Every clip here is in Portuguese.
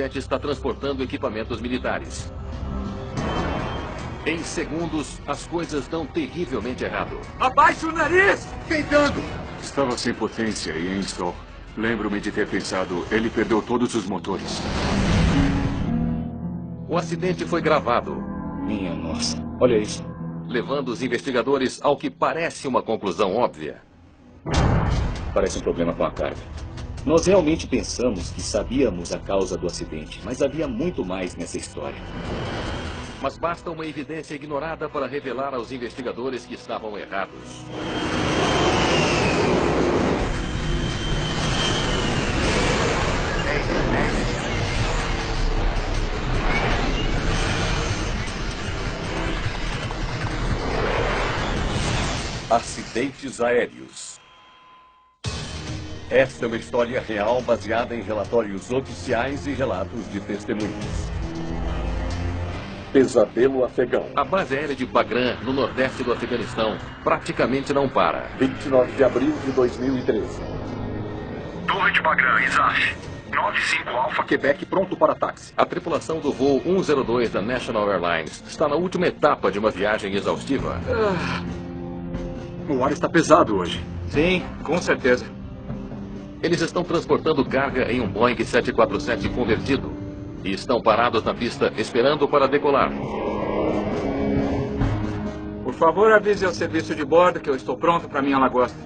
747 está transportando equipamentos militares. Em segundos, as coisas dão terrivelmente errado. Abaixe o nariz! Tentando! Estava sem potência e em stall. Lembro-me de ter pensado, ele perdeu todos os motores. O acidente foi gravado, Minha nossa, olha isso. levando os investigadores ao que parece uma conclusão óbvia. Parece um problema com a carga. Nós realmente pensamos que sabíamos a causa do acidente, mas havia muito mais nessa história. Mas basta uma evidência ignorada para revelar aos investigadores que estavam errados. Acidentes aéreos. Esta é uma história real baseada em relatórios oficiais e relatos de testemunhas. Pesadelo afegão. A base aérea de Bagram, no nordeste do Afeganistão, praticamente não para. 29 de abril de 2013. Torre de Bagram, ISAF. 95 Alpha Quebec pronto para táxi. A tripulação do voo 102 da National Airlines está na última etapa de uma viagem exaustiva. O ar está pesado hoje. Sim, com certeza. Eles estão transportando carga em um Boeing 747 convertido e estão parados na pista esperando para decolar. Por favor, avise ao serviço de bordo que eu estou pronto para minha lagosta.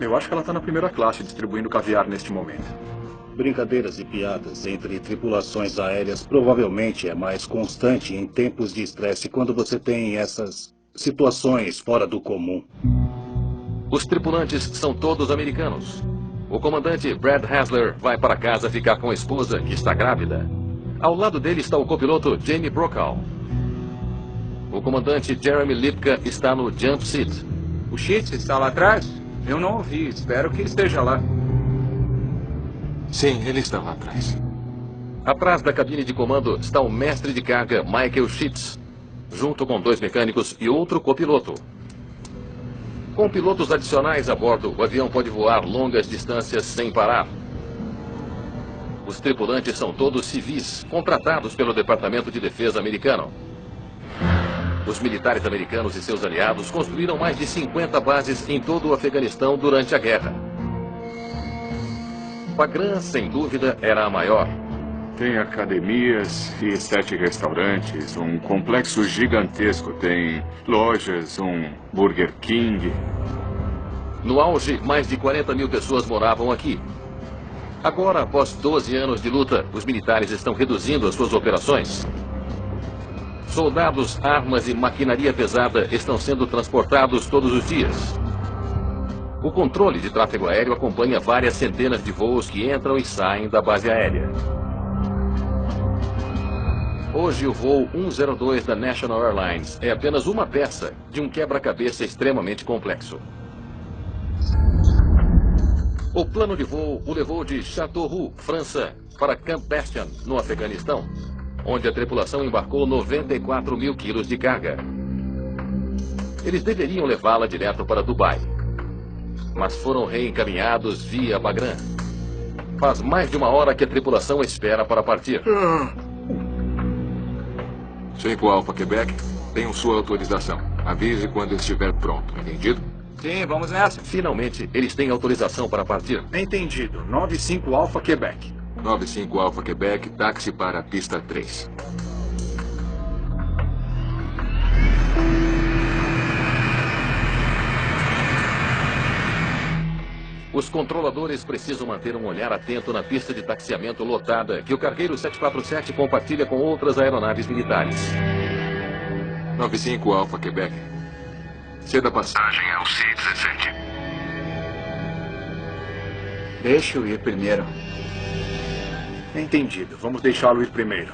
Eu acho que ela está na primeira classe distribuindo caviar neste momento. Brincadeiras e piadas entre tripulações aéreas provavelmente é mais constante em tempos de estresse quando você tem essas situações fora do comum. Os tripulantes são todos americanos. O comandante Brad Hasler vai para casa ficar com a esposa, que está grávida. Ao lado dele está o copiloto Jamie Brokaw. O comandante Jeremy Lipka está no jump seat. O Sheets está lá atrás? Eu não ouvi, espero que esteja lá. Sim, ele está lá atrás. Atrás da cabine de comando está o mestre de carga Michael Sheets, junto com 2 mecânicos e outro copiloto. Com pilotos adicionais a bordo, o avião pode voar longas distâncias sem parar. Os tripulantes são todos civis, contratados pelo Departamento de Defesa americano. Os militares americanos e seus aliados construíram mais de 50 bases em todo o Afeganistão durante a guerra. Bagram, sem dúvida, era a maior. Tem academias e 7 restaurantes, um complexo gigantesco. Tem lojas, um Burger King. No auge, mais de 40 mil pessoas moravam aqui. Agora, após 12 anos de luta, os militares estão reduzindo as suas operações. Soldados, armas e maquinaria pesada estão sendo transportados todos os dias. O controle de tráfego aéreo acompanha várias centenas de voos que entram e saem da base aérea. Hoje, o voo 102 da National Airlines é apenas uma peça de um quebra-cabeça extremamente complexo. O plano de voo o levou de Châteauroux, França, para Camp Bastion, no Afeganistão, onde a tripulação embarcou 94 mil quilos de carga. Eles deveriam levá-la direto para Dubai, mas foram reencaminhados via Bagram. Faz mais de uma hora que a tripulação espera para partir. 5 Alpha Quebec, tenho sua autorização. Avise quando estiver pronto, entendido? Sim, vamos nessa. Finalmente, eles têm autorização para partir. Entendido. 95 Alpha Quebec. 95 Alpha Quebec, táxi para a pista 3. Os controladores precisam manter um olhar atento na pista de taxiamento lotada que o cargueiro 747 compartilha com outras aeronaves militares. 95 Alpha Quebec. Ceda passagem ao C-17. Deixa eu ir primeiro. Entendido. Vamos deixá-lo ir primeiro.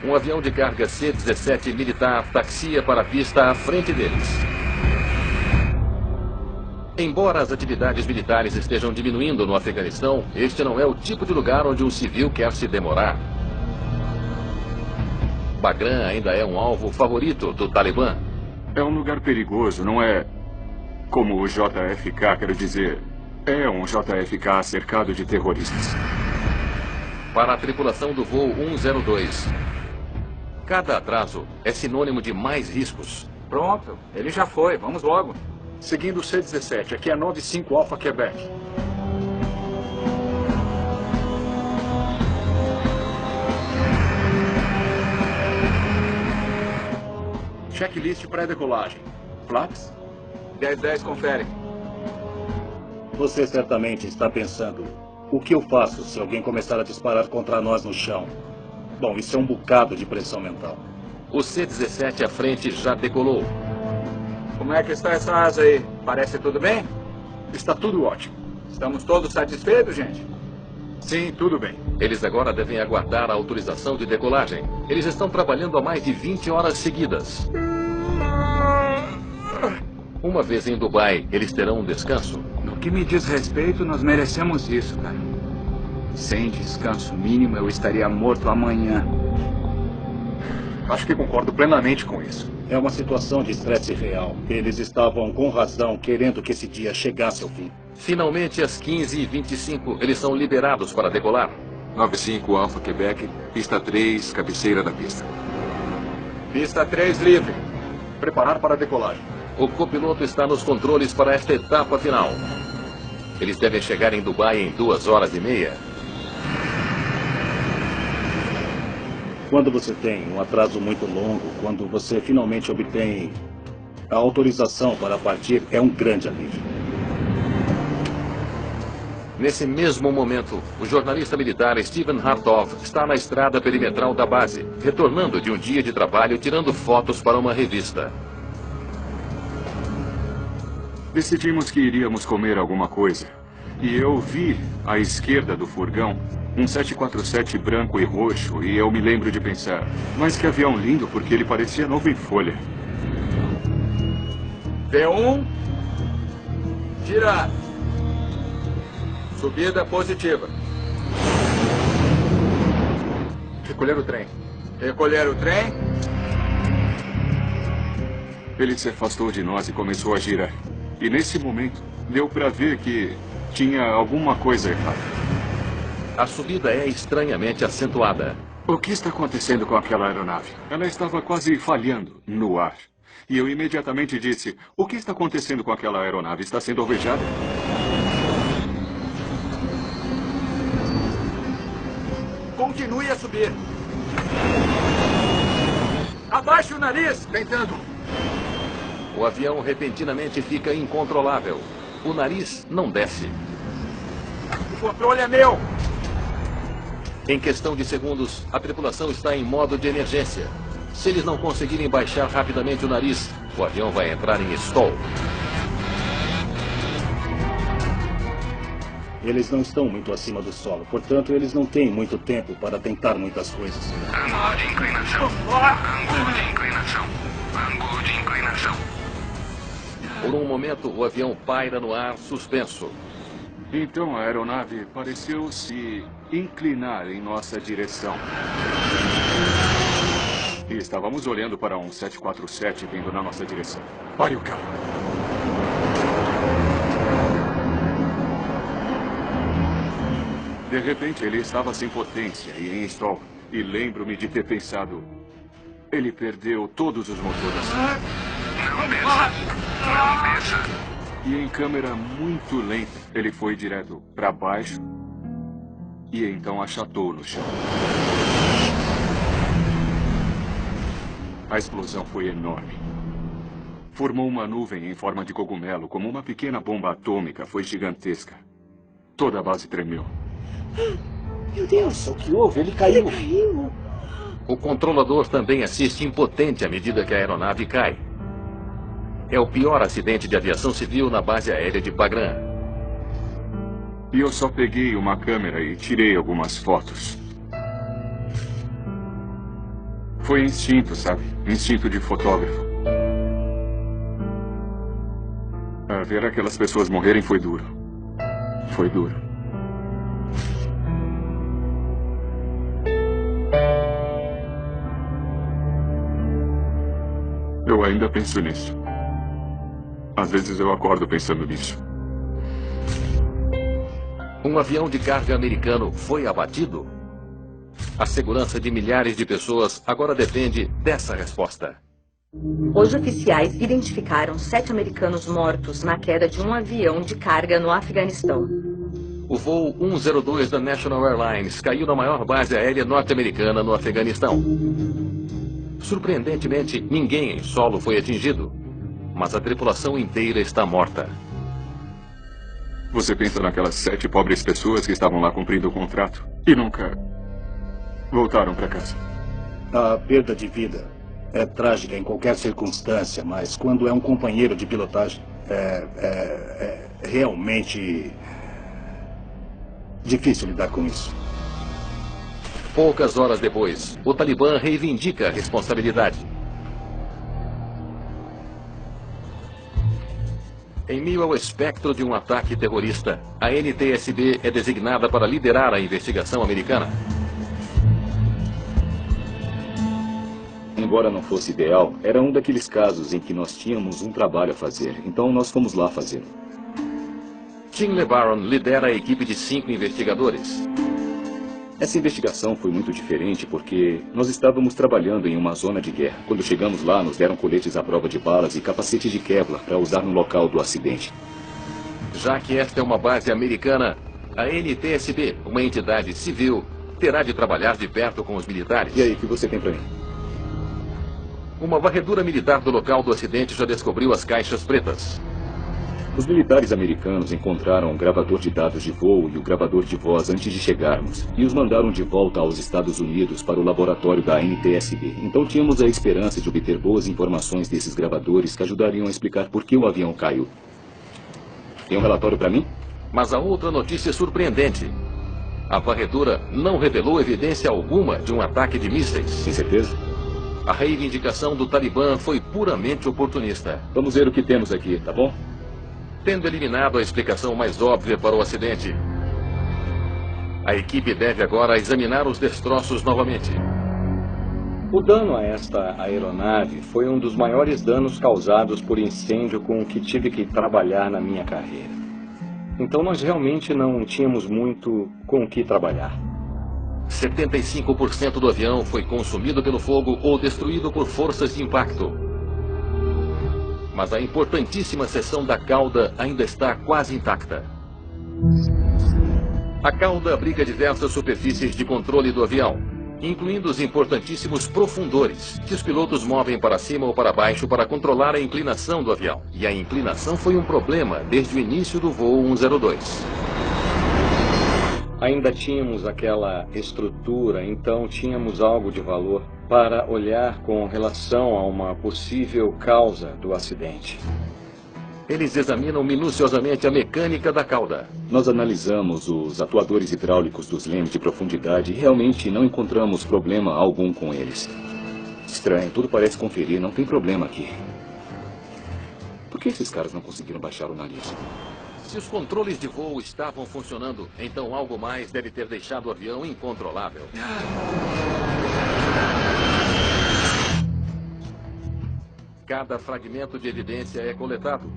Um avião de carga C-17 militar taxia para a pista à frente deles. Embora as atividades militares estejam diminuindo no Afeganistão, este não é o tipo de lugar onde um civil quer se demorar. Bagram ainda é um alvo favorito do Talibã. É um lugar perigoso, não é como o JFK, quero dizer. É um JFK cercado de terroristas. para a tripulação do voo 102. Cada atraso é sinônimo de mais riscos. Pronto, ele já foi. Vamos logo. Seguindo o C-17, aqui é 95 Alpha Quebec. Checklist pré-decolagem. Flaps? 10-10, confere. Você certamente está pensando, o que eu faço se alguém começar a disparar contra nós no chão? Bom, isso é um bocado de pressão mental. O C-17 à frente já decolou. Como é que está essa asa aí? Parece tudo bem? Está tudo ótimo. Estamos todos satisfeitos, gente? Sim, tudo bem. Eles agora devem aguardar a autorização de decolagem. Eles estão trabalhando há mais de 20 horas seguidas. Uma vez em Dubai, eles terão um descanso. No que me diz respeito, nós merecemos isso, cara. Sem descanso mínimo, eu estaria morto amanhã. Acho que concordo plenamente com isso. É uma situação de estresse real. Eles estavam, com razão, querendo que esse dia chegasse ao fim. Finalmente, às 15h25, eles são liberados para decolar. 95 Alpha Quebec, pista 3, cabeceira da pista. Pista 3 livre. Preparar para a decolagem. O copiloto está nos controles para esta etapa final. Eles devem chegar em Dubai em 2h30. Quando você tem um atraso muito longo, quando você finalmente obtém a autorização para partir, é um grande alívio. Nesse mesmo momento, o jornalista militar Steven Hartov está na estrada perimetral da base, retornando de um dia de trabalho tirando fotos para uma revista. Decidimos que iríamos comer alguma coisa. E eu vi, à esquerda do furgão, um 747 branco e roxo, e eu me lembro de pensar, mas que avião lindo, porque ele parecia novo em folha. V1. Girar. Subida positiva. Recolher o trem. Recolher o trem. Ele se afastou de nós e começou a girar. E nesse momento, deu para ver que tinha alguma coisa errada. A subida é estranhamente acentuada. O que está acontecendo com aquela aeronave? Ela estava quase falhando no ar. E eu imediatamente disse, o que está acontecendo com aquela aeronave? Está sendo alvejada? Continue a subir. Abaixe o nariz. Tentando. O avião repentinamente fica incontrolável. O nariz não desce. O controle é meu. Em questão de segundos, a tripulação está em modo de emergência. Se eles não conseguirem baixar rapidamente o nariz, o avião vai entrar em stall. Eles não estão muito acima do solo, portanto, eles não têm muito tempo para tentar muitas coisas. Ângulo de inclinação. Ângulo de inclinação. Ângulo de inclinação. Por um momento, o avião paira no ar suspenso. Então a aeronave pareceu se inclinar em nossa direção. E estávamos olhando para um 747 vindo na nossa direção. Pare o carro. De repente, ele estava sem potência e em stall. E lembro-me de ter pensado... Ele perdeu todos os motores. Não desça. Não desça. E em câmera muito lenta, ele foi direto para baixo. E então achatou no chão. A explosão foi enorme. Formou uma nuvem em forma de cogumelo, como uma pequena bomba atômica. Foi gigantesca. Toda a base tremeu. Meu Deus! O que houve? Ele caiu. Ele caiu! O controlador também assiste impotente à medida que a aeronave cai. É o pior acidente de aviação civil na base aérea de Bagram. E eu só peguei uma câmera e tirei algumas fotos. Foi instinto, sabe? Instinto de fotógrafo. Ver aquelas pessoas morrerem foi duro. Foi duro. Eu ainda penso nisso. Às vezes eu acordo pensando nisso. Um avião de carga americano foi abatido? A segurança de milhares de pessoas agora depende dessa resposta. Os oficiais identificaram 7 americanos mortos na queda de um avião de carga no Afeganistão. O voo 102 da National Airlines caiu na maior base aérea norte-americana no Afeganistão. Surpreendentemente, ninguém em solo foi atingido, mas a tripulação inteira está morta. Você pensa naquelas 7 pobres pessoas que estavam lá cumprindo o contrato e nunca voltaram para casa. A perda de vida é trágica em qualquer circunstância, mas quando é um companheiro de pilotagem, é realmente difícil lidar com isso. Poucas horas depois, o Talibã reivindica a responsabilidade. Em meio ao espectro de um ataque terrorista, a NTSB é designada para liderar a investigação americana. Embora não fosse ideal, era um daqueles casos em que nós tínhamos um trabalho a fazer, então nós fomos lá fazê-lo. Tim LeBaron lidera a equipe de 5 investigadores. Essa investigação foi muito diferente porque nós estávamos trabalhando em uma zona de guerra. Quando chegamos lá, nos deram coletes à prova de balas e capacetes de Kevlar para usar no local do acidente. Já que esta é uma base americana, a NTSB, uma entidade civil, terá de trabalhar de perto com os militares. E aí, o que você tem para mim? Uma varredura militar do local do acidente já descobriu as caixas pretas. Os militares americanos encontraram o gravador de dados de voo e o gravador de voz antes de chegarmos, e os mandaram de volta aos Estados Unidos para o laboratório da NTSB. Então tínhamos a esperança de obter boas informações desses gravadores que ajudariam a explicar por que o avião caiu. Tem um relatório para mim? Mas a outra notícia é surpreendente. A varredura não revelou evidência alguma de um ataque de mísseis. Tem certeza? A reivindicação do Talibã foi puramente oportunista. Vamos ver o que temos aqui, tá bom? Tendo eliminado a explicação mais óbvia para o acidente, a equipe deve agora examinar os destroços novamente. O dano a esta aeronave foi um dos maiores danos causados por incêndio com o que tive que trabalhar na minha carreira. Então nós realmente não tínhamos muito com o que trabalhar. 75% do avião foi consumido pelo fogo ou destruído por forças de impacto. Mas a importantíssima seção da cauda ainda está quase intacta. A cauda abriga diversas superfícies de controle do avião, incluindo os importantíssimos profundores, que os pilotos movem para cima ou para baixo para controlar a inclinação do avião. E a inclinação foi um problema desde o início do voo 102. Ainda tínhamos aquela estrutura, então tínhamos algo de valor para olhar com relação a uma possível causa do acidente. Eles examinam minuciosamente a mecânica da cauda. Nós analisamos os atuadores hidráulicos dos lemes de profundidade e realmente não encontramos problema algum com eles. Estranho, tudo parece conferir, não tem problema aqui. Por que esses caras não conseguiram baixar o nariz? Se os controles de voo estavam funcionando, então algo mais deve ter deixado o avião incontrolável. Cada fragmento de evidência é coletado,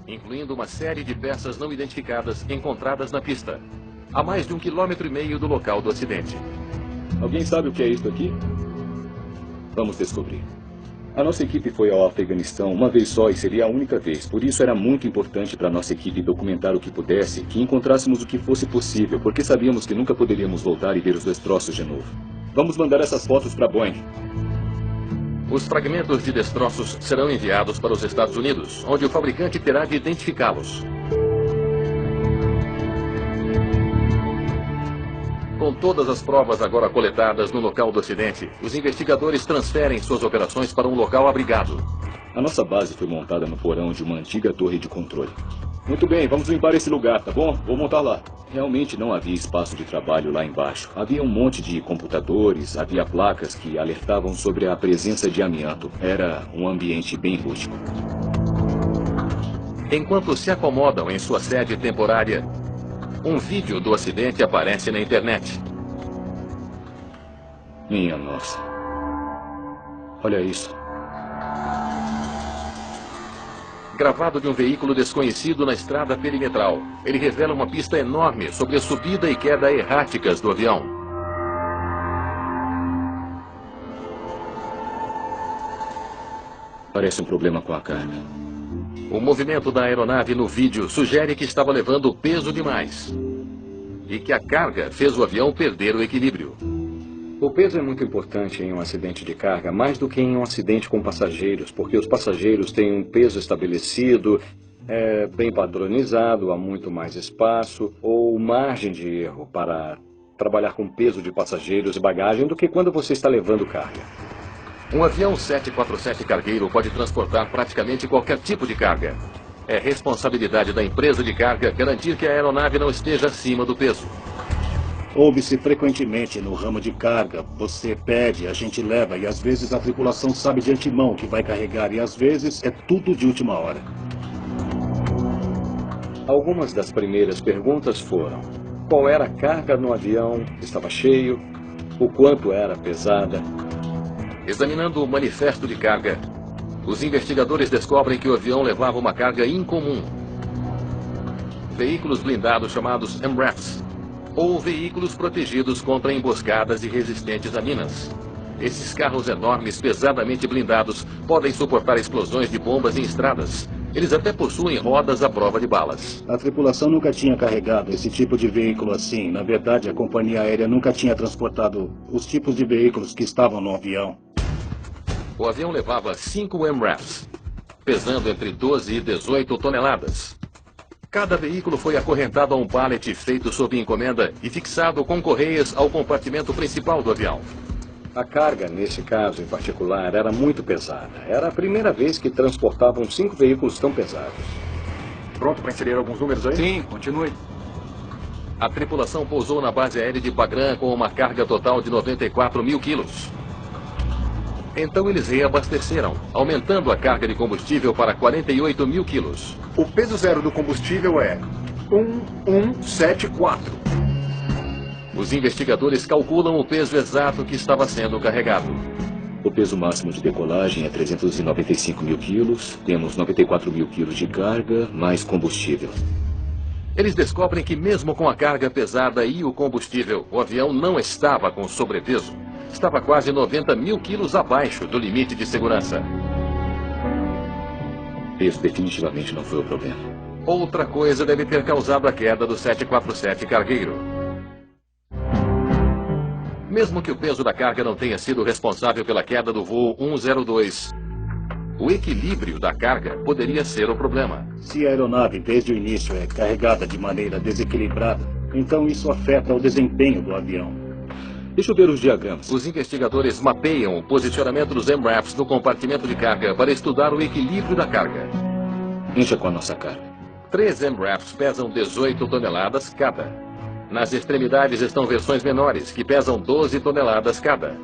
incluindo uma série de peças não identificadas encontradas na pista, a mais de 1,5 km do local do acidente. Alguém sabe o que é isso aqui? Vamos descobrir. A nossa equipe foi ao Afeganistão uma vez só e seria a única vez. Por isso era muito importante para a nossa equipe documentar o que pudesse, que encontrássemos o que fosse possível, porque sabíamos que nunca poderíamos voltar e ver os destroços de novo. Vamos mandar essas fotos para a Boeing. Os fragmentos de destroços serão enviados para os Estados Unidos, onde o fabricante terá de identificá-los. Com todas as provas agora coletadas no local do acidente, os investigadores transferem suas operações para um local abrigado. A nossa base foi montada no porão de uma antiga torre de controle. Muito bem, vamos limpar esse lugar, tá bom? Vou montar lá. Realmente não havia espaço de trabalho lá embaixo. Havia um monte de computadores, havia placas que alertavam sobre a presença de amianto. Era um ambiente bem rústico. Enquanto se acomodam em sua sede temporária, um vídeo do acidente aparece na internet. Minha nossa. Olha isso. Gravado de um veículo desconhecido na estrada perimetral. Ele revela uma pista enorme sobre a subida e queda erráticas do avião. Parece um problema com a carga. O movimento da aeronave no vídeo sugere que estava levando peso demais. E que a carga fez o avião perder o equilíbrio. O peso é muito importante em um acidente de carga, mais do que em um acidente com passageiros, porque os passageiros têm um peso estabelecido, bem padronizado, há muito mais espaço ou margem de erro para trabalhar com peso de passageiros e bagagem do que quando você está levando carga. Um avião 747 cargueiro pode transportar praticamente qualquer tipo de carga. É responsabilidade da empresa de carga garantir que a aeronave não esteja acima do peso. Ouve-se frequentemente no ramo de carga, você pede, a gente leva, e às vezes a tripulação sabe de antemão que vai carregar, e às vezes é tudo de última hora. Algumas das primeiras perguntas foram: qual era a carga no avião? Estava cheio? O quanto era pesada? Examinando o manifesto de carga, os investigadores descobrem que o avião levava uma carga incomum. Veículos blindados chamados MRAPs, ou veículos protegidos contra emboscadas e resistentes a minas. Esses carros enormes, pesadamente blindados, podem suportar explosões de bombas em estradas. Eles até possuem rodas à prova de balas. A tripulação nunca tinha carregado esse tipo de veículo assim. Na verdade, a companhia aérea nunca tinha transportado os tipos de veículos que estavam no avião. O avião levava 5 MRAPs, pesando entre 12 e 18 toneladas. Cada veículo foi acorrentado a um pallet feito sob encomenda e fixado com correias ao compartimento principal do avião. A carga, nesse caso em particular, era muito pesada. Era a primeira vez que transportavam 5 veículos tão pesados. Pronto para inserir alguns números aí? Sim, continue. A tripulação pousou na base aérea de Bagram com uma carga total de 94 mil quilos. Então eles reabasteceram, aumentando a carga de combustível para 48 mil quilos. O peso zero do combustível é 1174. Os investigadores calculam o peso exato que estava sendo carregado. O peso máximo de decolagem é 395 mil quilos. Temos 94 mil quilos de carga, mais combustível. Eles descobrem que mesmo com a carga pesada e o combustível, o avião não estava com sobrepeso. Estava quase 90 mil quilos abaixo do limite de segurança. Peso definitivamente não foi o problema. Outra coisa deve ter causado a queda do 747 cargueiro. Mesmo que o peso da carga não tenha sido responsável pela queda do voo 102, o equilíbrio da carga poderia ser o problema. Se a aeronave desde o início é carregada de maneira desequilibrada, então isso afeta o desempenho do avião. Deixa eu ver os diagramas. Os investigadores mapeiam o posicionamento dos MRAPs no compartimento de carga para estudar o equilíbrio da carga. Encha com a nossa carga. 3 MRAPs pesam 18 toneladas cada. Nas extremidades estão versões menores, que pesam 12 toneladas cada.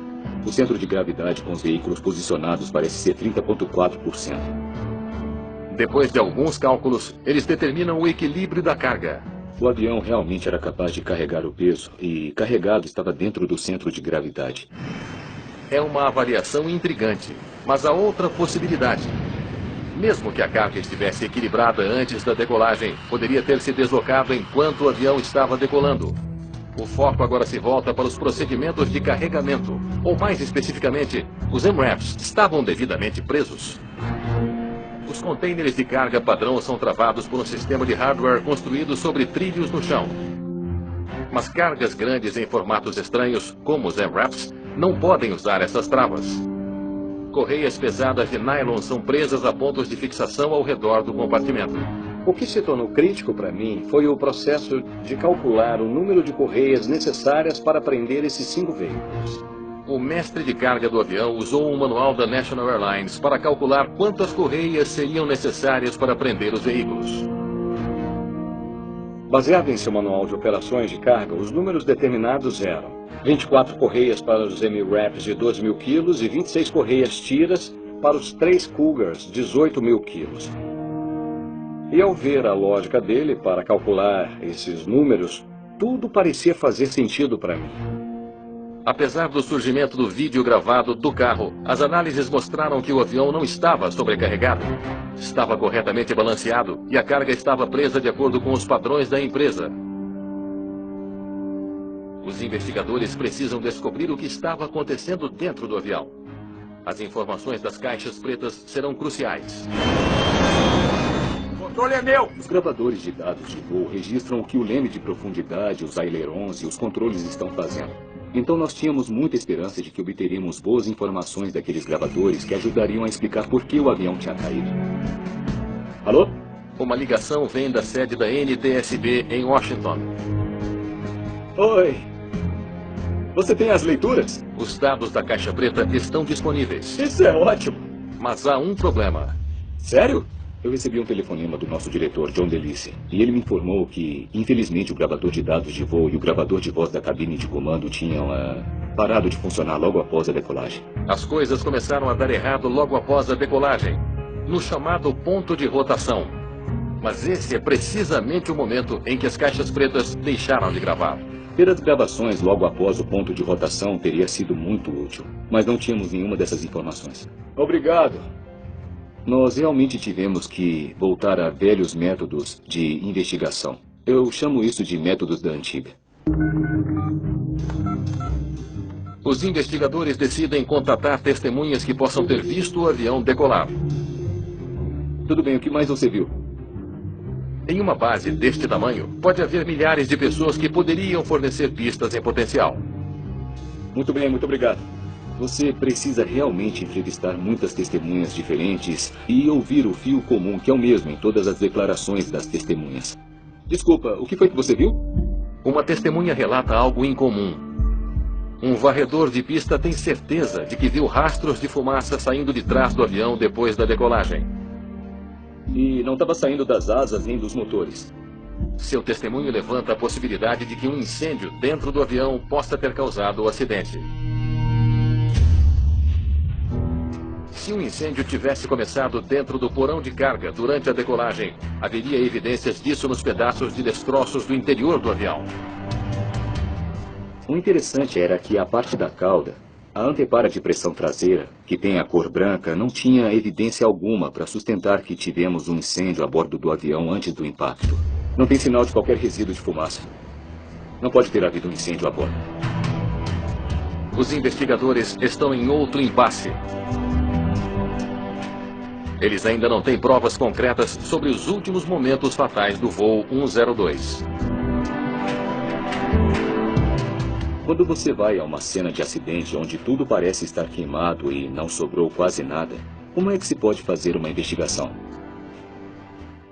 O centro de gravidade com os veículos posicionados parece ser 30,4%. Depois de alguns cálculos, eles determinam o equilíbrio da carga. O avião realmente era capaz de carregar o peso e carregado estava dentro do centro de gravidade. É uma avaliação intrigante, mas há outra possibilidade. Mesmo que a carga estivesse equilibrada antes da decolagem, poderia ter se deslocado enquanto o avião estava decolando. O foco agora se volta para os procedimentos de carregamento, ou mais especificamente, os MRAPs estavam devidamente presos. Os contêineres de carga padrão são travados por um sistema de hardware construído sobre trilhos no chão. Mas cargas grandes em formatos estranhos, como os MRAPs, não podem usar essas travas. Correias pesadas de nylon são presas a pontos de fixação ao redor do compartimento. O que se tornou crítico para mim foi o processo de calcular o número de correias necessárias para prender esses 5 veículos. O mestre de carga do avião usou um manual da National Airlines para calcular quantas correias seriam necessárias para prender os veículos. Baseado em seu manual de operações de carga, os números determinados eram 24 correias para os MRAPs de 12 mil quilos e 26 correias tiras para os 3 Cougars, 18 mil quilos. E ao ver a lógica dele para calcular esses números, tudo parecia fazer sentido para mim. Apesar do surgimento do vídeo gravado do carro, as análises mostraram que o avião não estava sobrecarregado. Estava corretamente balanceado e a carga estava presa de acordo com os padrões da empresa. Os investigadores precisam descobrir o que estava acontecendo dentro do avião. As informações das caixas pretas serão cruciais. O controle é meu! Os gravadores de dados de voo registram o que o leme de profundidade, os ailerons e os controles estão fazendo. Então nós tínhamos muita esperança de que obteríamos boas informações daqueles gravadores que ajudariam a explicar por que o avião tinha caído. Alô? Uma ligação vem da sede da NTSB em Washington. Oi! Você tem as leituras? Os dados da caixa preta estão disponíveis. Isso é ótimo! Mas há um problema. Sério? Eu recebi um telefonema do nosso diretor, John Delice, e ele me informou que, infelizmente, o gravador de dados de voo e o gravador de voz da cabine de comando tinham parado de funcionar logo após a decolagem. As coisas começaram a dar errado logo após a decolagem, no chamado ponto de rotação. Mas esse é precisamente o momento em que as caixas pretas deixaram de gravar. Ter as gravações logo após o ponto de rotação teria sido muito útil, mas não tínhamos nenhuma dessas informações. Obrigado. Nós realmente tivemos que voltar a velhos métodos de investigação. Eu chamo isso de métodos da antiga. Os investigadores decidem contatar testemunhas que possam ter visto o avião decolar. Tudo bem, o que mais você viu? Em uma base deste tamanho, pode haver milhares de pessoas que poderiam fornecer pistas em potencial. Muito bem, muito obrigado. Você precisa realmente entrevistar muitas testemunhas diferentes e ouvir o fio comum, que é o mesmo em todas as declarações das testemunhas. Desculpa, o que foi que você viu? Uma testemunha relata algo incomum. Um varredor de pista tem certeza de que viu rastros de fumaça saindo de trás do avião depois da decolagem. E não estava saindo das asas nem dos motores. Seu testemunho levanta a possibilidade de que um incêndio dentro do avião possa ter causado o acidente. Se um incêndio tivesse começado dentro do porão de carga durante a decolagem, haveria evidências disso nos pedaços de destroços do interior do avião. O interessante era que a parte da cauda, a antepara de pressão traseira, que tem a cor branca, não tinha evidência alguma para sustentar que tivemos um incêndio a bordo do avião antes do impacto. Não tem sinal de qualquer resíduo de fumaça. Não pode ter havido um incêndio a bordo. Os investigadores estão em outro impasse. Eles ainda não têm provas concretas sobre os últimos momentos fatais do voo 102. Quando você vai a uma cena de acidente onde tudo parece estar queimado e não sobrou quase nada, como é que se pode fazer uma investigação?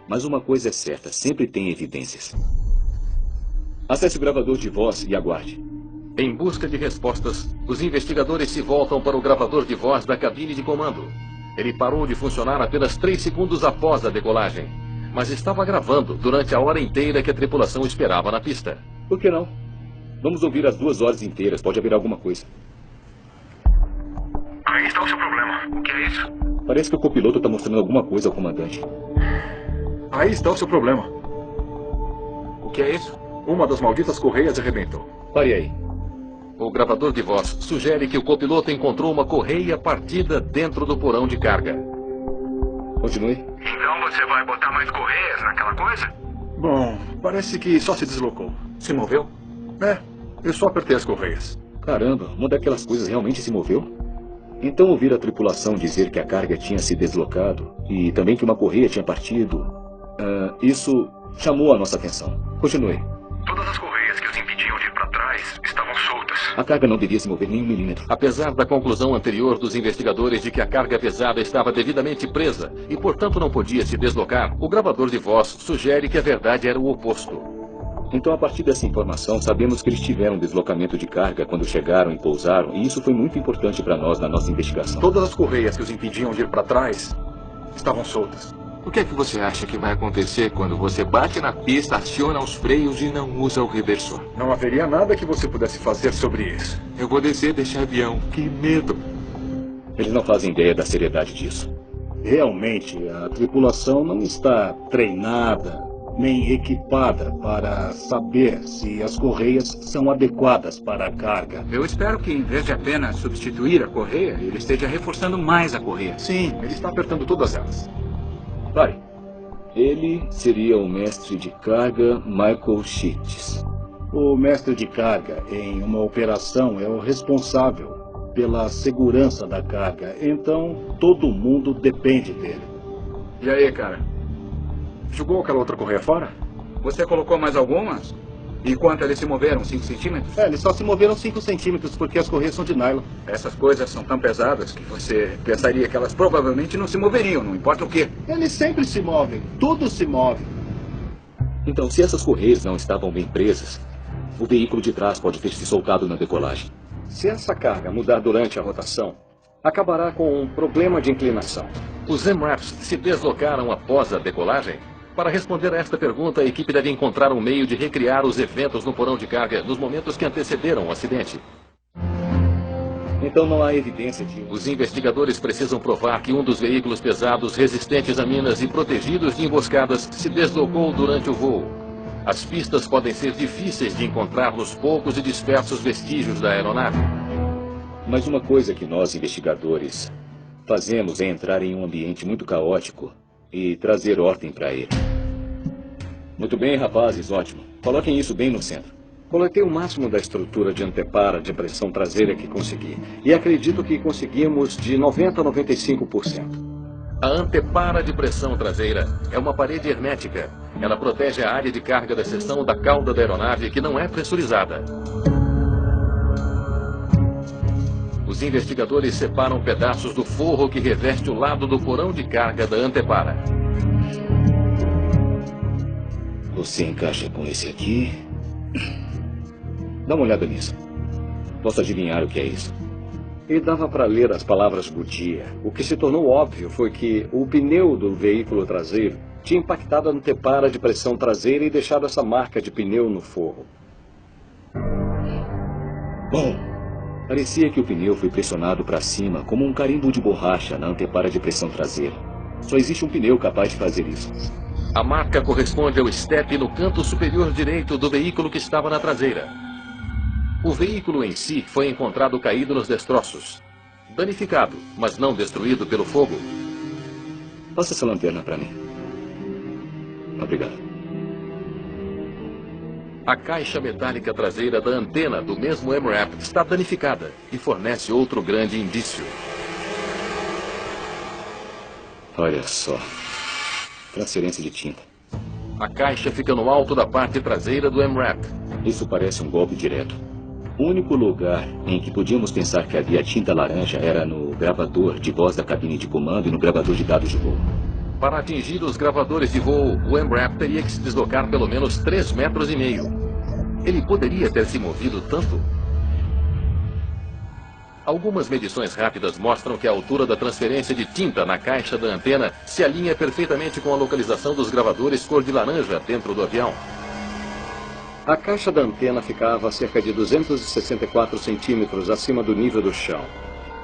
Mas uma coisa é certa, sempre tem evidências. Acesse o gravador de voz e aguarde. Em busca de respostas, os investigadores se voltam para o gravador de voz da cabine de comando. Ele parou de funcionar apenas 3 segundos após a decolagem, mas estava gravando durante a hora inteira que a tripulação esperava na pista. Por que não? Vamos ouvir as 2 horas inteiras, pode haver alguma coisa. Aí está o seu problema. O que é isso? Parece que o copiloto está mostrando alguma coisa ao comandante. Aí está o seu problema. O que é isso? Uma das malditas correias arrebentou. Pare aí. O gravador de voz sugere que o copiloto encontrou uma correia partida dentro do porão de carga. Continue. Então você vai botar mais correias naquela coisa? Bom, parece que só se deslocou. Se moveu? É, eu só apertei as correias. Caramba, uma daquelas coisas realmente se moveu? Então ouvir a tripulação dizer que a carga tinha se deslocado e também que uma correia tinha partido, isso chamou a nossa atenção. Continue. Todas as correias que os impediam de ir para trás estavam soltas. A carga não devia se mover nem 1 milímetro. Apesar da conclusão anterior dos investigadores de que a carga pesada estava devidamente presa e, portanto, não podia se deslocar, o gravador de voz sugere que a verdade era o oposto. Então, a partir dessa informação, sabemos que eles tiveram deslocamento de carga quando chegaram e pousaram, e isso foi muito importante para nós na nossa investigação. Todas as correias que os impediam de ir para trás estavam soltas. O que é que você acha que vai acontecer quando você bate na pista, aciona os freios e não usa o reversor? Não haveria nada que você pudesse fazer sobre isso. Eu vou descer deste avião. Que medo! Eles não fazem ideia da seriedade disso. Realmente, a tripulação não está treinada nem equipada para saber se as correias são adequadas para a carga. Eu espero que, em vez de apenas substituir a correia, ele esteja reforçando mais a correia. Sim, ele está apertando todas elas. Pare. Ele seria o mestre de carga Michael Sheets. O mestre de carga em uma operação é o responsável pela segurança da carga. Então, todo mundo depende dele. E aí, cara? Jogou aquela outra correia fora? Você colocou mais algumas? E quanto eles se moveram? 5 centímetros? Eles só se moveram 5 centímetros porque as correias são de nylon. Essas coisas são tão pesadas que você pensaria que elas provavelmente não se moveriam, não importa o quê. Eles sempre se movem. Tudo se move. Então, se essas correias não estavam bem presas, o veículo de trás pode ter se soltado na decolagem. Se essa carga mudar durante a rotação, acabará com um problema de inclinação. Os MRAPs se deslocaram após a decolagem? Para responder a esta pergunta, a equipe deve encontrar um meio de recriar os eventos no porão de carga nos momentos que antecederam o acidente. Então não há evidência de... Os investigadores precisam provar que um dos veículos pesados resistentes a minas e protegidos de emboscadas se deslocou durante o voo. As pistas podem ser difíceis de encontrar nos poucos e dispersos vestígios da aeronave. Mas uma coisa que nós, investigadores, fazemos é entrar em um ambiente muito caótico e trazer ordem para ele. Muito bem, rapazes, ótimo. Coloquem isso bem no centro. Coletei o máximo da estrutura de antepara de pressão traseira que consegui. E acredito que conseguimos de 90% a 95%. A antepara de pressão traseira é uma parede hermética. Ela protege a área de carga da seção da cauda da aeronave que não é pressurizada. Os investigadores separam pedaços do forro que reveste o lado do porão de carga da antepara. Você encaixa com esse aqui. Dá uma olhada nisso. Posso adivinhar o que é isso? E dava para ler as palavras Goodyear. O que se tornou óbvio foi que o pneu do veículo traseiro tinha impactado a antepara de pressão traseira e deixado essa marca de pneu no forro. Bom, parecia que o pneu foi pressionado para cima como um carimbo de borracha na antepara de pressão traseira. Só existe um pneu capaz de fazer isso. A marca corresponde ao estepe no canto superior direito do veículo que estava na traseira. O veículo em si foi encontrado caído nos destroços. Danificado, mas não destruído pelo fogo. Passa essa lanterna para mim. Obrigado. A caixa metálica traseira da antena do mesmo MRAP está danificada e fornece outro grande indício. Olha só. Transferência de tinta. A caixa fica no alto da parte traseira do MRAP. Isso parece um golpe direto. O único lugar em que podíamos pensar que havia tinta laranja era no gravador de voz da cabine de comando e no gravador de dados de voo. Para atingir os gravadores de voo, o MRAP teria que se deslocar pelo menos 3,5 metros. Ele poderia ter se movido tanto? Algumas medições rápidas mostram que a altura da transferência de tinta na caixa da antena se alinha perfeitamente com a localização dos gravadores cor de laranja dentro do avião. A caixa da antena ficava a cerca de 264 centímetros acima do nível do chão.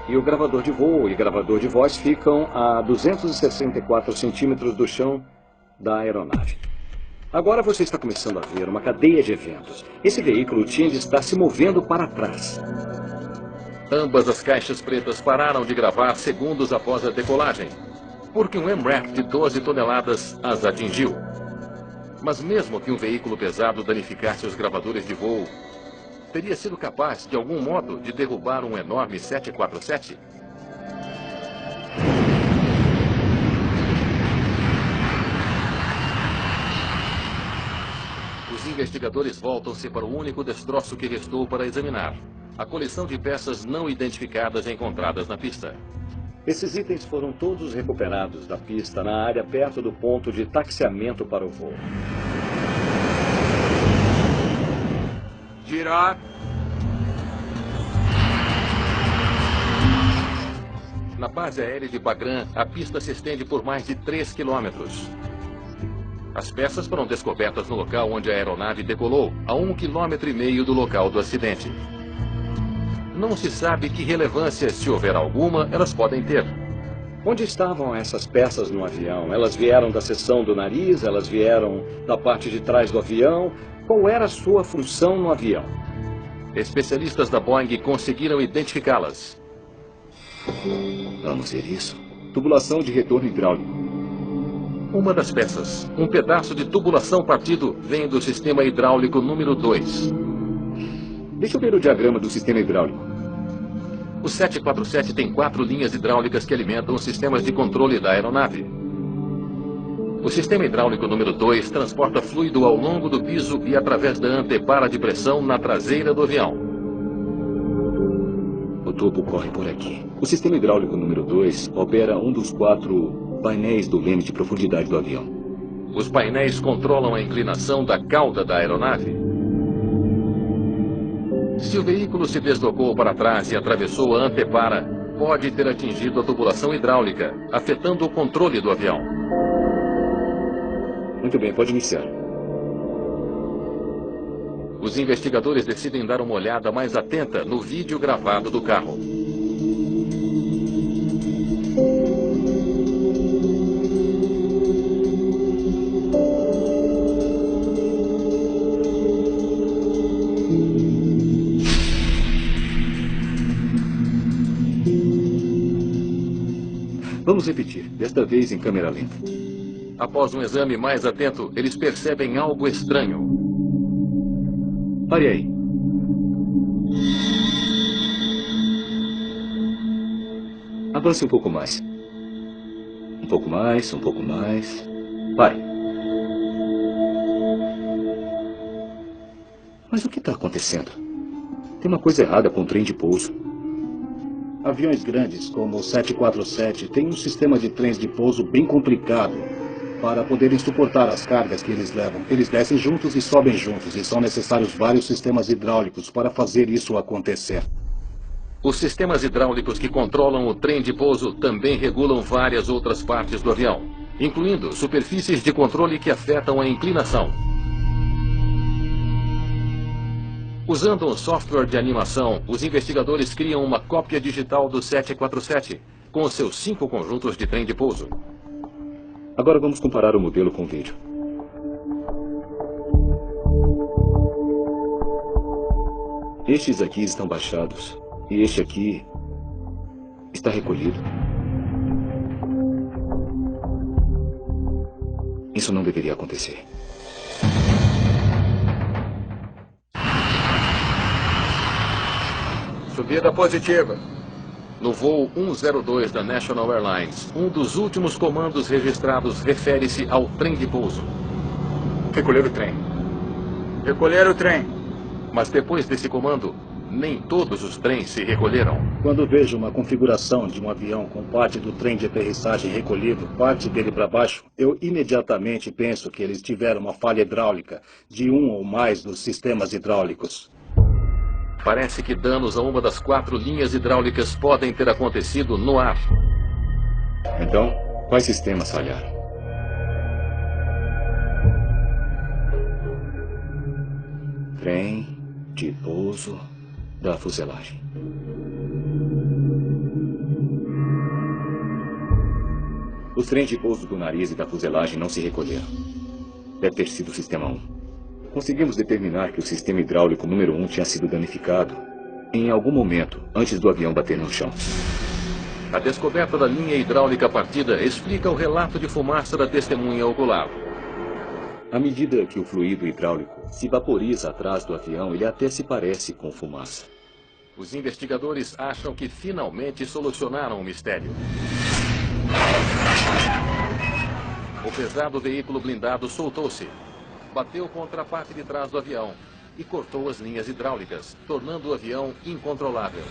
E o gravador de voo e gravador de voz ficam a 264 centímetros do chão da aeronave. Agora você está começando a ver uma cadeia de eventos. Esse veículo tinha de estar se movendo para trás. Ambas as caixas pretas pararam de gravar segundos após a decolagem, porque um MRAP de 12 toneladas as atingiu. Mas mesmo que um veículo pesado danificasse os gravadores de voo, teria sido capaz, de algum modo, de derrubar um enorme 747? Os investigadores voltam-se para o único destroço que restou para examinar: a coleção de peças não identificadas encontradas na pista. Esses itens foram todos recuperados da pista na área perto do ponto de taxiamento para o voo. Girar. Na base aérea de Bagram, a pista se estende por mais de 3 quilômetros. As peças foram descobertas no local onde a aeronave decolou, a 1,5 km do local do acidente. Não se sabe que relevância, se houver alguma, elas podem ter. Onde estavam essas peças no avião? Elas vieram da seção do nariz? Elas vieram da parte de trás do avião? Qual era a sua função no avião? Especialistas da Boeing conseguiram identificá-las. Vamos ver isso. Tubulação de retorno hidráulico. Uma das peças, um pedaço de tubulação partido, vem do sistema hidráulico número 2. Deixa eu ver o diagrama do sistema hidráulico. O 747 tem 4 linhas hidráulicas que alimentam os sistemas de controle da aeronave. O sistema hidráulico número 2 transporta fluido ao longo do piso e através da antepara de pressão na traseira do avião. O tubo corre por aqui. O sistema hidráulico número 2 opera um dos 4 painéis do leme de profundidade do avião. Os painéis controlam a inclinação da cauda da aeronave. Se o veículo se deslocou para trás e atravessou a antepara, pode ter atingido a tubulação hidráulica, afetando o controle do avião. Muito bem, pode iniciar. Os investigadores decidem dar uma olhada mais atenta no vídeo gravado do carro. Vamos repetir, desta vez em câmera lenta. Após um exame mais atento, eles percebem algo estranho. Pare aí. Avance um pouco mais. Um pouco mais, um pouco mais. Pare. Mas o que está acontecendo? Tem uma coisa errada com o trem de pouso. Aviões grandes, como o 747, têm um sistema de trens de pouso bem complicado para poderem suportar as cargas que eles levam. Eles descem juntos e sobem juntos, e são necessários vários sistemas hidráulicos para fazer isso acontecer. Os sistemas hidráulicos que controlam o trem de pouso também regulam várias outras partes do avião, incluindo superfícies de controle que afetam a inclinação. Usando um software de animação, os investigadores criam uma cópia digital do 747, com os seus 5 conjuntos de trem de pouso. Agora vamos comparar o modelo com o vídeo. Estes aqui estão baixados e este aqui está recolhido. Isso não deveria acontecer. Subida positiva. No voo 102 da National Airlines, um dos últimos comandos registrados refere-se ao trem de pouso. Recolher o trem. Recolher o trem. Mas depois desse comando, nem todos os trens se recolheram. Quando vejo uma configuração de um avião com parte do trem de aterrissagem recolhido, parte dele para baixo, eu imediatamente penso que eles tiveram uma falha hidráulica de um ou mais dos sistemas hidráulicos. Parece que danos a uma das 4 linhas hidráulicas podem ter acontecido no ar. Então, quais sistemas falharam? Trem de pouso da fuselagem. Os trens de pouso do nariz e da fuselagem não se recolheram. Deve ter sido o sistema 1. Conseguimos determinar que o sistema hidráulico número 1 tinha sido danificado em algum momento antes do avião bater no chão. A descoberta da linha hidráulica partida explica o relato de fumaça da testemunha ocular. À medida que o fluido hidráulico se vaporiza atrás do avião, ele até se parece com fumaça. Os investigadores acham que finalmente solucionaram o mistério. O pesado veículo blindado soltou-se, bateu contra a parte de trás do avião e cortou as linhas hidráulicas, tornando o avião incontrolável.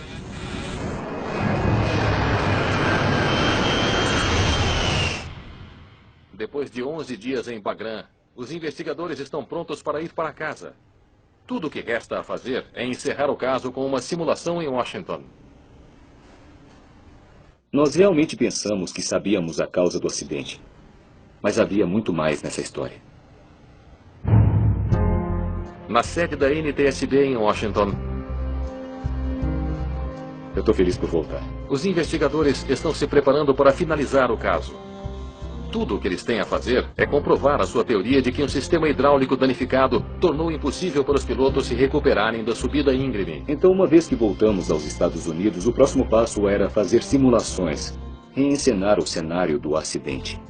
Depois de 11 dias em Bagram, os investigadores estão prontos para ir para casa. Tudo o que resta a fazer é encerrar o caso com uma simulação em Washington. Nós realmente pensamos que sabíamos a causa do acidente, mas havia muito mais nessa história. Na sede da NTSB em Washington, eu estou feliz por voltar. Os investigadores estão se preparando para finalizar o caso. Tudo o que eles têm a fazer é comprovar a sua teoria de que um sistema hidráulico danificado tornou impossível para os pilotos se recuperarem da subida íngreme. Então, uma vez que voltamos aos Estados Unidos, o próximo passo era fazer simulações e encenar o cenário do acidente.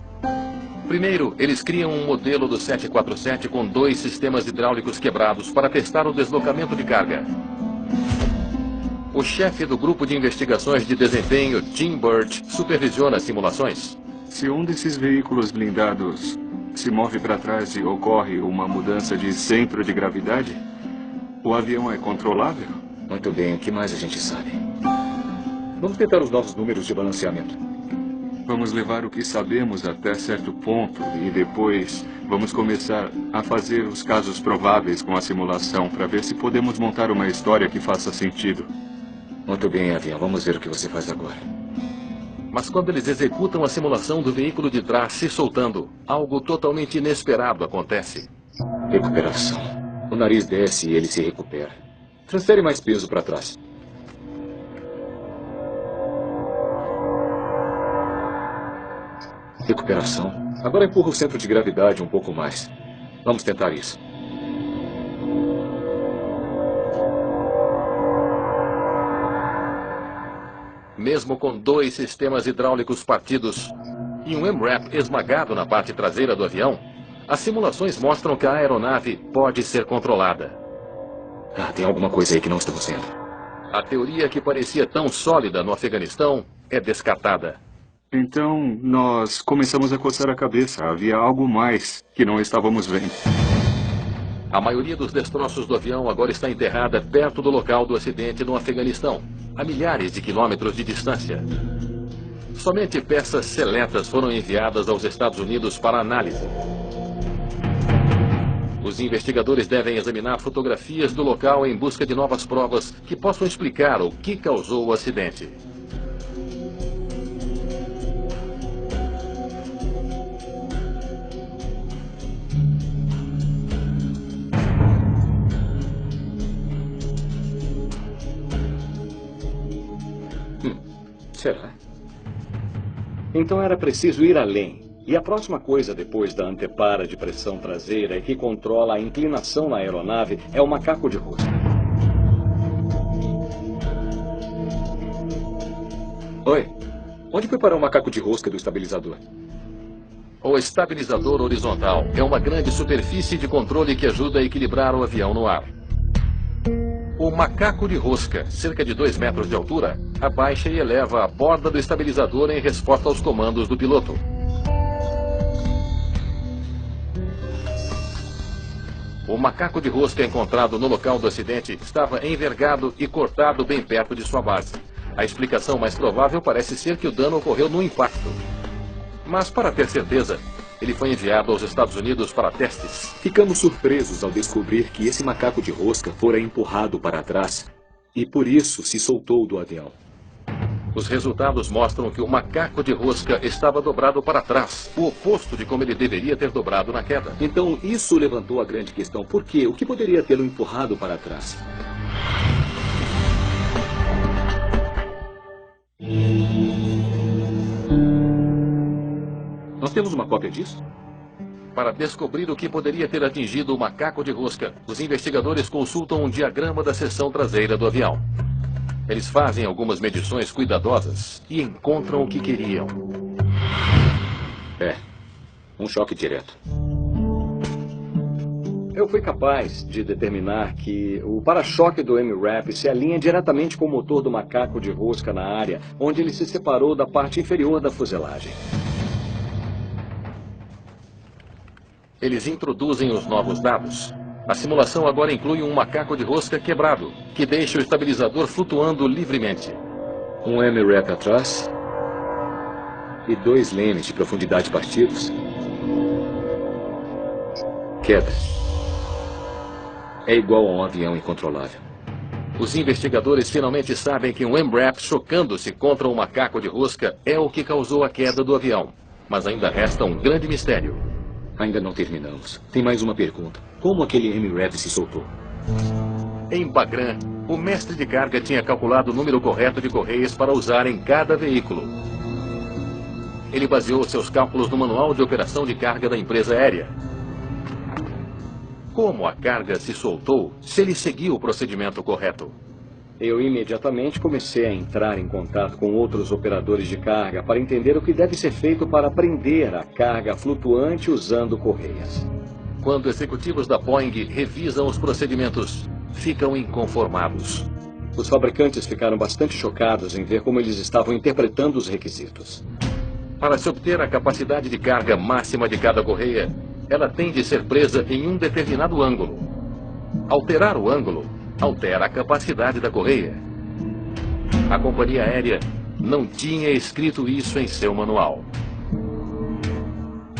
Primeiro, eles criam um modelo do 747 com 2 sistemas hidráulicos quebrados para testar o deslocamento de carga. O O chefe do grupo de investigações de desempenho, Tim Burt, supervisiona as simulações. Se um desses veículos blindados se move para trás e ocorre uma mudança de centro de gravidade, o avião é controlável? Muito bem, o que mais a gente sabe? Vamos tentar os novos números de balanceamento. Vamos levar o que sabemos até certo ponto e depois vamos começar a fazer os casos prováveis com a simulação para ver se podemos montar uma história que faça sentido. Muito bem, avião. Vamos ver o que você faz agora. Mas quando eles executam a simulação do veículo de trás se soltando, algo totalmente inesperado acontece. Recuperação. O nariz desce e ele se recupera. Transfere mais peso para trás. Recuperação. Agora empurra o centro de gravidade um pouco mais. Vamos tentar isso. Mesmo com 2 sistemas hidráulicos partidos e um MRAP esmagado na parte traseira do avião, as simulações mostram que a aeronave pode ser controlada. Tem alguma coisa aí que não estamos vendo. A teoria que parecia tão sólida no Afeganistão é descartada. Então, nós começamos a coçar a cabeça. Havia algo mais que não estávamos vendo. A maioria dos destroços do avião agora está enterrada perto do local do acidente no Afeganistão, a milhares de quilômetros de distância. Somente peças seletas foram enviadas aos Estados Unidos para análise. Os investigadores devem examinar fotografias do local em busca de novas provas que possam explicar o que causou o acidente. Será? Então era preciso ir além. E a próxima coisa depois da antepara de pressão traseira e que controla a inclinação na aeronave é o macaco de rosca. Oi. Onde foi parar o macaco de rosca do estabilizador? O estabilizador horizontal é uma grande superfície de controle que ajuda a equilibrar o avião no ar. O macaco de rosca, cerca de 2 metros de altura, abaixa e eleva a borda do estabilizador em resposta aos comandos do piloto. O macaco de rosca encontrado no local do acidente estava envergado e cortado bem perto de sua base. A explicação mais provável parece ser que o dano ocorreu no impacto. Mas, para ter certeza, ele foi enviado aos Estados Unidos para testes. Ficamos surpresos ao descobrir que esse macaco de rosca fora empurrado para trás e por isso se soltou do avião. Os resultados mostram que o macaco de rosca estava dobrado para trás, o oposto de como ele deveria ter dobrado na queda. Então isso levantou a grande questão. Por quê? O que poderia tê-lo empurrado para trás? Nós temos uma cópia disso? Para descobrir o que poderia ter atingido o macaco de rosca, os investigadores consultam um diagrama da seção traseira do avião. Eles fazem algumas medições cuidadosas e encontram o que queriam. Um choque direto. Eu fui capaz de determinar que o para-choque do MRAP se alinha diretamente com o motor do macaco de rosca na área onde ele se separou da parte inferior da fuselagem. Eles introduzem os novos dados. A simulação agora inclui um macaco de rosca quebrado, que deixa o estabilizador flutuando livremente. Um MRAP atrás e 2 lemes de profundidade partidos. Queda. É igual a um avião incontrolável. Os investigadores finalmente sabem que um MRAP chocando-se contra um macaco de rosca é o que causou a queda do avião. Mas ainda resta um grande mistério. Ainda não terminamos. Tem mais uma pergunta. Como aquele MRAP se soltou? Em Bagram, o mestre de carga tinha calculado o número correto de correias para usar em cada veículo. Ele baseou seus cálculos no manual de operação de carga da empresa aérea. Como a carga se soltou se ele seguiu o procedimento correto? Eu imediatamente comecei a entrar em contato com outros operadores de carga para entender o que deve ser feito para prender a carga flutuante usando correias. Quando executivos da Boeing revisam os procedimentos, ficam inconformados. Os fabricantes ficaram bastante chocados em ver como eles estavam interpretando os requisitos. Para se obter a capacidade de carga máxima de cada correia, ela tem de ser presa em um determinado ângulo. Alterar o ângulo altera a capacidade da correia. A companhia aérea não tinha escrito isso em seu manual.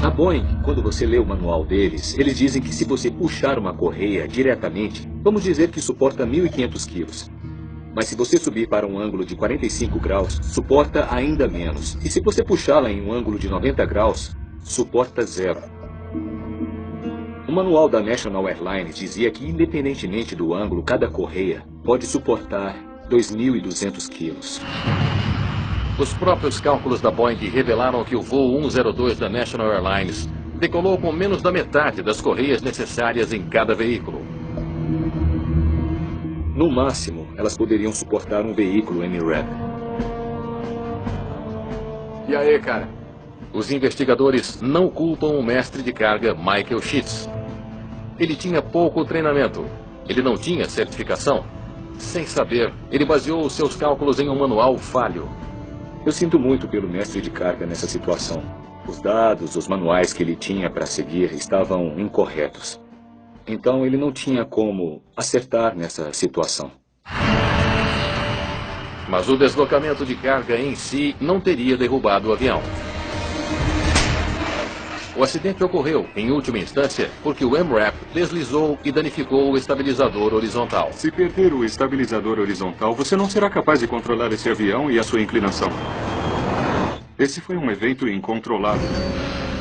A Boeing, quando você lê o manual deles, eles dizem que se você puxar uma correia diretamente, vamos dizer que suporta 1.500 quilos. Mas se você subir para um ângulo de 45 graus, suporta ainda menos. E se você puxá-la em um ângulo de 90 graus, suporta 0. O manual da National Airlines dizia que, independentemente do ângulo, cada correia pode suportar 2.200 quilos. Os próprios cálculos da Boeing revelaram que o voo 102 da National Airlines decolou com menos da metade das correias necessárias em cada veículo. No máximo, elas poderiam suportar um veículo MRAP. E aí, cara? Os investigadores não culpam o mestre de carga Michael Sheets. Ele tinha pouco treinamento. Ele não tinha certificação. Sem saber, ele baseou os seus cálculos em um manual falho. Eu sinto muito pelo mestre de carga nessa situação. Os dados, os manuais que ele tinha para seguir estavam incorretos. Então ele não tinha como acertar nessa situação. Mas o deslocamento de carga em si não teria derrubado o avião. O acidente ocorreu, em última instância, porque o MRAP deslizou e danificou o estabilizador horizontal. Se perder o estabilizador horizontal, você não será capaz de controlar esse avião e a sua inclinação. Esse foi um evento incontrolável.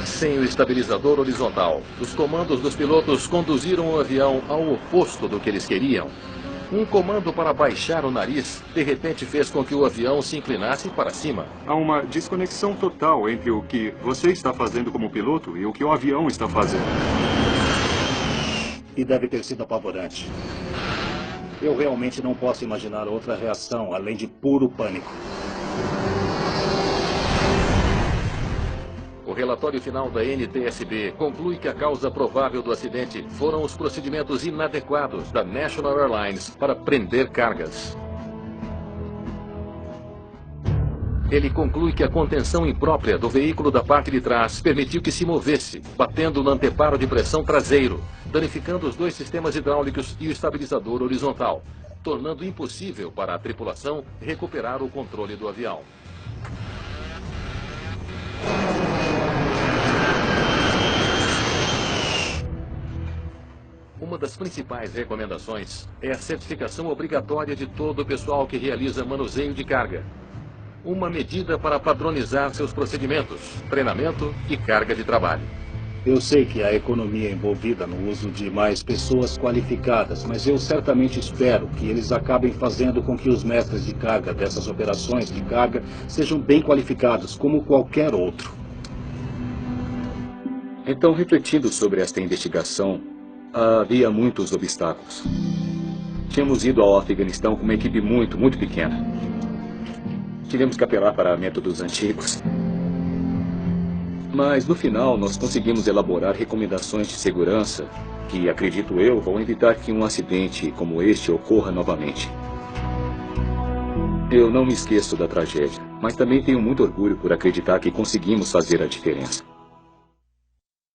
Sem o estabilizador horizontal, os comandos dos pilotos conduziram o avião ao oposto do que eles queriam. Um comando para baixar o nariz, de repente fez com que o avião se inclinasse para cima. Há uma desconexão total entre o que você está fazendo como piloto e o que o avião está fazendo. E deve ter sido apavorante. Eu realmente não posso imaginar outra reação, além de puro pânico. O relatório final da NTSB conclui que a causa provável do acidente foram os procedimentos inadequados da National Airlines para prender cargas. Ele conclui que a contenção imprópria do veículo da parte de trás permitiu que se movesse, batendo no anteparo de pressão traseiro, danificando os dois sistemas hidráulicos e o estabilizador horizontal, tornando impossível para a tripulação recuperar o controle do avião. Uma das principais recomendações é a certificação obrigatória de todo o pessoal que realiza manuseio de carga. Uma medida para padronizar seus procedimentos, treinamento e carga de trabalho. Eu sei que há economia envolvida no uso de mais pessoas qualificadas, mas eu certamente espero que eles acabem fazendo com que os mestres de carga dessas operações de carga sejam bem qualificados, como qualquer outro. Então, refletindo sobre esta investigação, havia muitos obstáculos. Tínhamos ido ao Afeganistão com uma equipe muito pequena. Tivemos que apelar para métodos antigos. Mas, no final, nós conseguimos elaborar recomendações de segurança que, acredito eu, vão evitar que um acidente como este ocorra novamente. Eu não me esqueço da tragédia, mas também tenho muito orgulho por acreditar que conseguimos fazer a diferença.